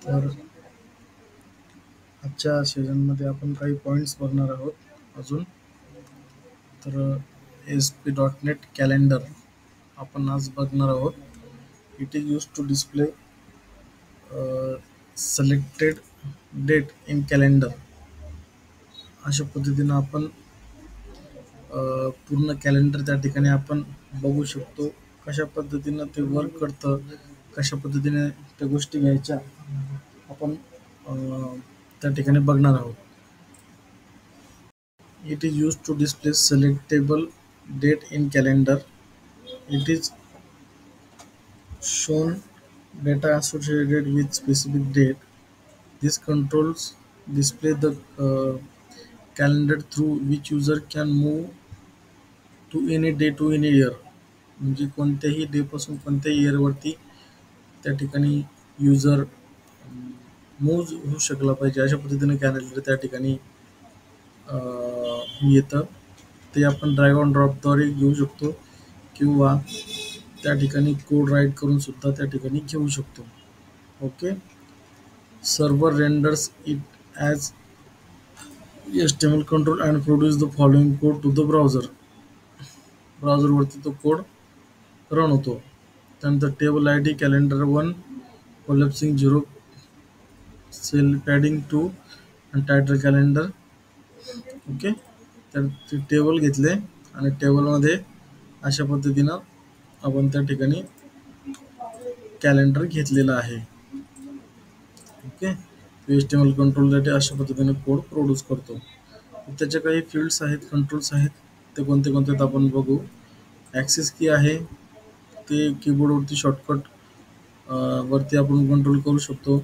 तर आजच्या सेशनमध्ये आपण काही पॉईंट्स बघणार आहोत अजून. तर ASP.NET कॅलेंडर आपण आज बघणार आहोत. It is use to display selected date in calendar. अशा पद्धतीनं आपण पूर्ण कॅलेंडर त्या ठिकाणी आपण बघू शकतो. कशा पद्धतीनं ते वर्क करतं, कशा पद्धतीने त्या गोष्टी घ्यायच्या आपण त्या ठिकाणी बघणार आहोत. It is used to display selectable date in calendar. It is shown data associated with specific date. These controls display the calendar through which user can move to any day to any year. म्हणजे कोणत्याही day पासून कोणत्याही इयरवरती त्या ठिकाणी user move होऊ शकला पाहिजे, अशा पद्धतीने कॅलेंडर त्या ठिकाणी येतं. ते आपण ड्रॅग ऑन ड्रॉपद्वारे घेऊ शकतो किंवा त्या ठिकाणी कोड राईट करून सुद्धा त्या ठिकाणी घेऊ शकतो. Okay. Server renders it as HTML control and produce the following code to the browser. ब्राउझरवरती तो कोड रन होतो. त्यानंतर table I D calendar 1 collapsing 0 cell padding 2 आणि टायटल कॅलेंडर. ओके. तर ते टेबल घेतले आणि टेबलमध्ये अशा पद्धतीनं आपण त्या ठिकाणी कॅलेंडर घेतलेलं आहे. ओके. HTML कंट्रोलसाठी अशा पद्धतीने कोड प्रोड्यूस करतो. त्याचे काही फील्ड्स आहेत, कंट्रोल्स आहेत, ते कोणते कोणते आहेत आपण बघू. ॲक्सेस की आहे, ते कीबोर्डवरती शॉर्टकट वरती आपण कंट्रोल करू शकतो.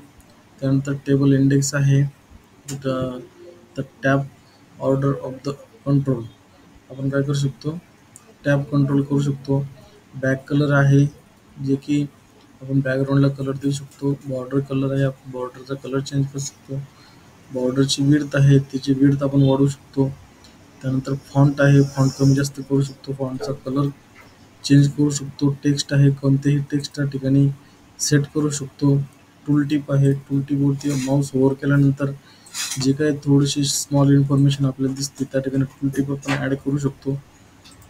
त्यानंतर टेबल इंडेक्स आहे, the tab order of the control आपण काय करू शकतो, टॅब कंट्रोल करू शकतो. बॅक कलर आहे, जे की आपण बॅकग्राऊंडला कलर देऊ शकतो. बॉर्डर कलर आहे, आपण बॉर्डरचा कलर चेंज करू शकतो. बॉर्डरची विड्थ आहे, त्याची विड्थ आपण वाढवू शकतो. त्यानंतर फॉन्ट आहे, फॉन्ट कमी जास्त करू शकतो, फॉन्टचा कलर चेंज करू शकतो. टेक्स्ट आहे, कोणतेही टेक्स्ट त्या ठिकाणी सेट करू शकतो. टूल टिप आहे, टूल टिपवरती माऊस ओव्हर केल्यानंतर जे काही थोडीशी स्मॉल इन्फॉर्मेशन आपल्याला दिसते त्या ठिकाणी टूल टिप आपण ॲड करू शकतो.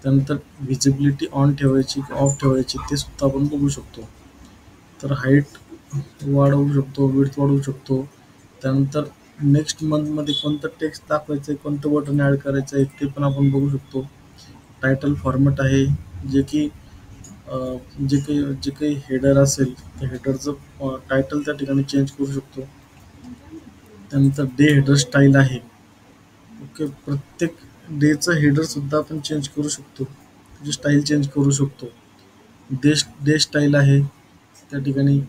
त्यानंतर व्हिजिबिलिटी ऑन ठेवायची की ऑफ ठेवायची ते सुद्धा आपण बघू शकतो. तर हाईट वाढवू शकतो, विड्थ वाढवू शकतो. त्यानंतर नेक्स्ट मंथमध्ये कोणतं टेक्स्ट दाखवायचं आहे, कोणतं बटन ॲड करायचं आहे ते पण आपण बघू शकतो. टायटल फॉर्मॅट आहे, जे की जे काही हेडर असेल त्या हेडरचं टायटल त्या ठिकाणी चेंज करू शकतो. त्यानंतर डे हेडर स्टाईल आहे. ओके. प्रत्येक डेचं हेडर सुद्धा आपण चेंज करू शकतो, त्याची स्टाईल चेंज करू शकतो. डे स्टाईल आहे, त्या ठिकाणी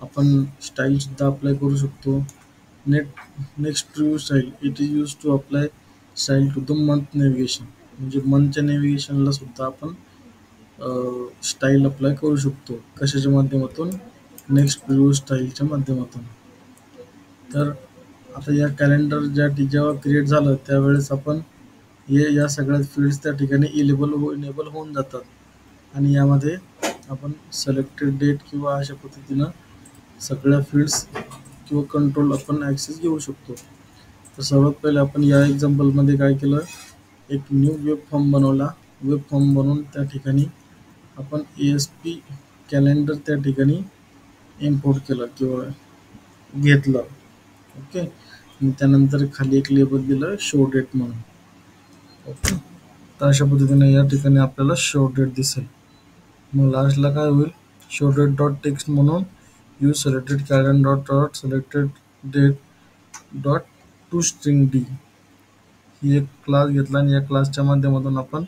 आपण स्टाईल सुद्धा अप्लाय करू शकतो. Next preview style it is use to apply style to the month navigation. म्हणजे मंथच्या नेव्हिगेशनला सुद्धा आपण स्टाईल अप्लाय करू शकतो. कशाच्या माध्यमातून, नेक्स्ट प्रिव्ह्यू स्टाईलच्या माध्यमातून. तर आता या कॅलेंडर जेव्हा क्रिएट झालं त्यावेळेस आपण या सगळ्या फील्ड्स त्या ठिकाणी इनेबल होऊन जातात आणि यामध्ये आपण सिलेक्टेड डेट किंवा अशा पद्धतीनं सगळ्या फील्ड्स किंवा कंट्रोल आपण ॲक्सेस घेऊ शकतो. तर सर्वात पहिले आपण या एक्झाम्पलमध्ये काय केलं, एक न्यू वेब फॉर्म बनवला. वेब फॉर्म बनवून त्या ठिकाणी आपण ASP कॅलेंडर त्या ठिकाणी इम्पोर्ट केलं किंवा घेतलं. ओके. आणि त्यानंतर खाली एक लेबल दिलं शो डेट म्हणून. ओके. तर अशा पद्धतीने या ठिकाणी आपल्याला शो डेट दिसेल. मग लास्टला काय होईल, शो डेट डॉट टेक्स्ट म्हणून use selected calendar dot selected date dot to string डी ही एक क्लास घेतला आणि या क्लासच्या माध्यमातून आपण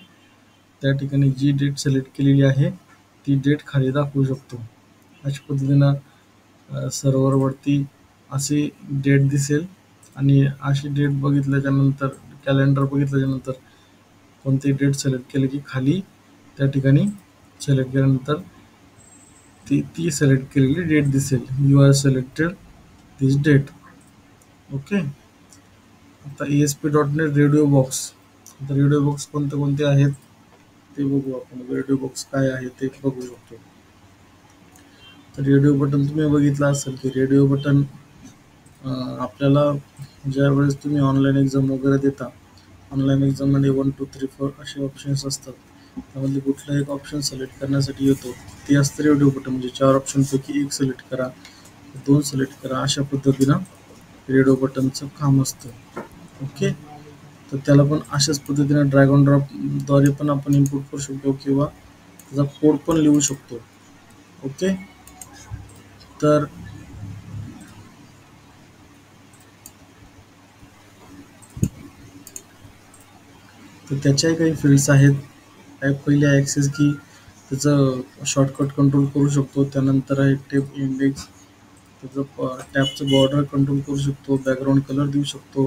त्या ठिकाणी जी डेट सिलेक्ट केलेली आहे ती डेट खाली दाखवू शकतो. अशा पद्धतीनं सर्व्हरवरती अशी डेट दिसेल आणि अशी डेट बघितल्याच्या नंतर, कॅलेंडर बघितल्याच्या नंतर कोणती डेट सिलेक्ट केली की खाली त्या ठिकाणी सिलेक्ट केल्यानंतर ती सिलेक्ट केलेली डेट दिसेल. You are selected this date. Okay. आता ASP.NET रेडिओ बॉक्स. आता रेडिओ बॉक्स कोणते आहेत ते बघू आपण. रेडिओ बॉक्स काय आहे ते बघू शकतो. तर रेडिओ बटन तुम्ही बघितलं असेल की रेडिओ बटन आपल्याला ज्या वेळेस तुम्ही ऑनलाईन एक्झाम वगैरे देता, ऑनलाईन एक्झाममध्ये 1, 2, 3, 4 असे ऑप्शन्स असतात. त्यामधले कुठलं एक ऑप्शन सिलेक्ट करण्यासाठी येतो ते असतं रेडिओ बटन. म्हणजे 4 ऑप्शनपैकी एक सिलेक्ट करा, 2 सिलेक्ट करा, अशा पद्धतीनं रेडिओ बटनचं काम असतं. ओके. तर त्याला पण अशाच पद्धतीने ड्रॅग ऑन ड्रॉपद्वारे पण आपण इम्पोर्ट करू शकतो किंवा त्याचा कोड पण लिहू शकतो. ओके. तर त्याच्याही काही फील्ड्स आहेत. पहिले ॲक्सेस की त्याचं शॉर्टकट कंट्रोल करू शकतो. त्यानंतर आहे टेप इंडेक्स, त्याचं टॅबचं बॉर्डर कंट्रोल करू शकतो, बॅकग्राऊंड कलर देऊ शकतो.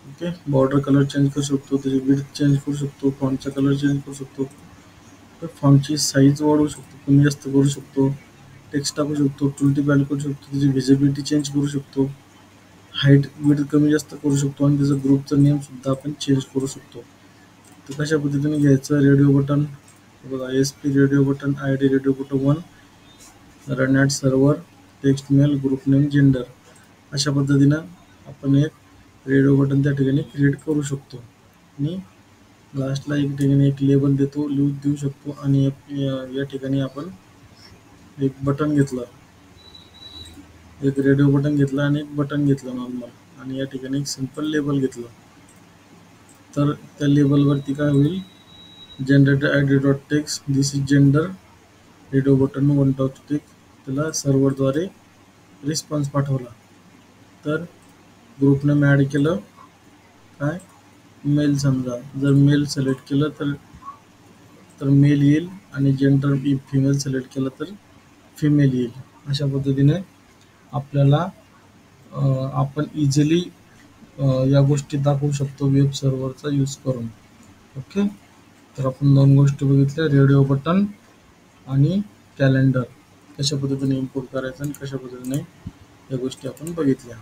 ओके. बॉर्डर कलर चेंज करू शकतो, त्याची विड्थ चेंज करू शकतो, फॉन्टचा कलर चेंज करू शकतो, फॉन्टची साईज वाढवू शकतो, कमी जास्त करू शकतो, टेक्स्ट टाकू शकतो, टूल टिप ॲड करू शकतो, त्याची व्हिजिबिलिटी चेंज करू शकतो, हाईट विड्थ कमी जास्त करू शकतो आणि त्याचं ग्रुपचं नेम सुद्धा आपण चेंज करू शकतो. तर कशा पद्धतीने घ्यायचं रेडिओ बटन बघा. ASP radio button, ID radio button 1, run at server, text male, group name, gender, अशा पद्धतीनं आपण एक रेडिओ बटन त्या ठिकाणी क्रिएट करू शकतो. आणि लास्टला एक ठिकाणी एक लेबल देऊ शकतो. आणि या ठिकाणी आपण एक बटन घेतलं, एक रेडिओ बटन घेतलं आणि एक बटन घेतलं नॉर्मल, आणि या ठिकाणी एक सिंपल लेबल घेतलं. तर त्या लेबलवरती काय होईल, generator ID dot text, this is gender, radio button 1 dot text, त्याला सर्व्हरद्वारे रिस्पॉन्स पाठवला. तर ग्रुप नेम ॲड केलं, काय मेल, समजा जर मेल सिलेक्ट केलं तर मेल येईल, आणि जेंडर फिमेल सिलेक्ट केलं तर फिमेल येईल. अशा पद्धतीने आपल्याला आपण इझिली या गोष्टी दाखवू शकतो वेब सर्व्हरचा यूज करून. ओके. तर आपण 2 गोष्टी बघितल्या, रेडिओ बटन आणि कॅलेंडर कशा पद्धतीने इम्पोर्ट करायचं आणि कशा पद्धतीने या गोष्टी आपण बघितल्या.